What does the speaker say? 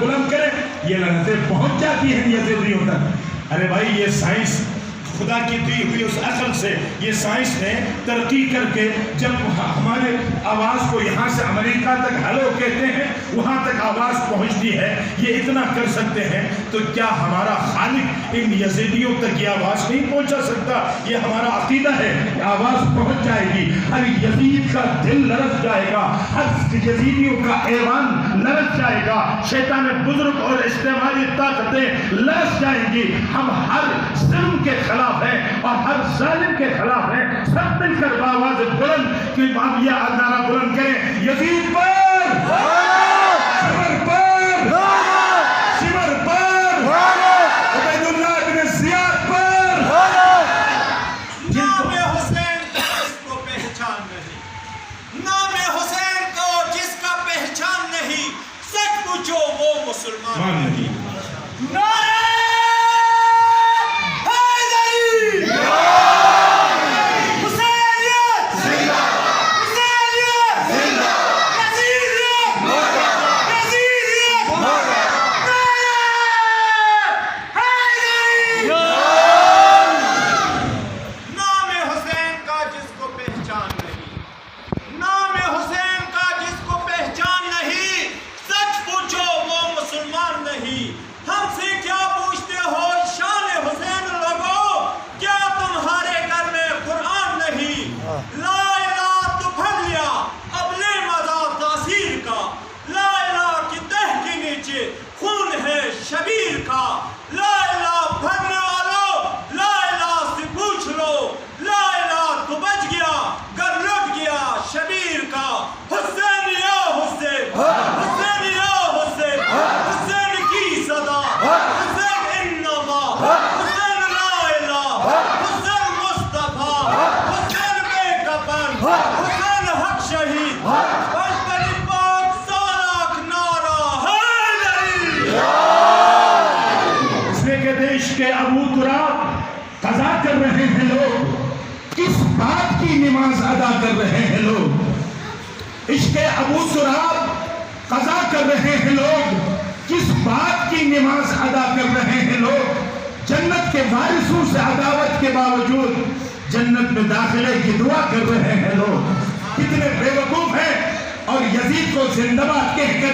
بلند کرے، یہ لعنتیں پہنچ جاتی ہیں یزیدیوں تک۔ ارے بھائی یہ سائنس خدا کی دی ہوئی اس عقل سے یہ سائنس نے ترقی کر کے جب ہمارے آواز کو یہاں سے امریکہ تک ہلو کہتے ہیں وہاں تک آواز پہنچتی ہے، یہ اتنا کر سکتے ہیں، تو کیا ہمارا خالق ان یزیدیوں تک یہ آواز نہیں پہنچا سکتا؟ یہ ہمارا عقیدہ ہے، آواز پہنچ جائے گی، ہر یزید کا دل لرز جائے گا، ہر یزیدیوں کا ایوان لرز جائے گا، شیطان بزرگ اور استعماری طاقتیں لرز جائیں گی۔ ہم ہر ظلم کے خلاف ہیں اور ہر ظالم کے خلاف ہیں، سب مل کر آواز بلند کہ ہم یہ نعرہ بلند کریں، یزید پر سمر پر سمر پر عبید اللہ بن زیاد پر۔ نام حسین جس کو پہچان نہیں، نام حسین کو جس کا پہچان نہیں، سچ پوچھو وہ مسلمان نہیں۔ ہم سے کیا پوچھتے ہو شان حسین لوگو، کیا تمہارے گھر میں قرآن نہیں؟ لا الہ تو بھر لیا اب لے مزہ تاثیر کا، لا الہ کی تہ کے نیچے خون ہے شبیر کا، لا الہ بھرنے والوں لا الہ سے پوچھ لو، لا الہ تو بچ گیا گر لٹ گیا شبیر کا۔ حسین یا حسین، حسین یا حسین، حسین کی صدا، حسین انما، حسین لا الہ، حسین مصطفیٰ، حسین بے کفن، حسین حق شہید، بشتری پاک سالاک نعرہ حیدری۔ اس نے کہ دیش کے ابو تراب قضا کر رہے ہیں لوگ، کس بات کی نماز ادا کر رہے ہیں لوگ؟ عشق ابو تراب قضا کر رہے ہیں لوگ، کس بات کی نماز ادا کر رہے ہیں لوگ؟ جنت کے وارثوں سے عداوت کے باوجود جنت میں داخلے کی دعا کر رہے ہیں لوگ۔ کتنے بے وقوف ہیں اور یزید کو زندہ باد کہہ کر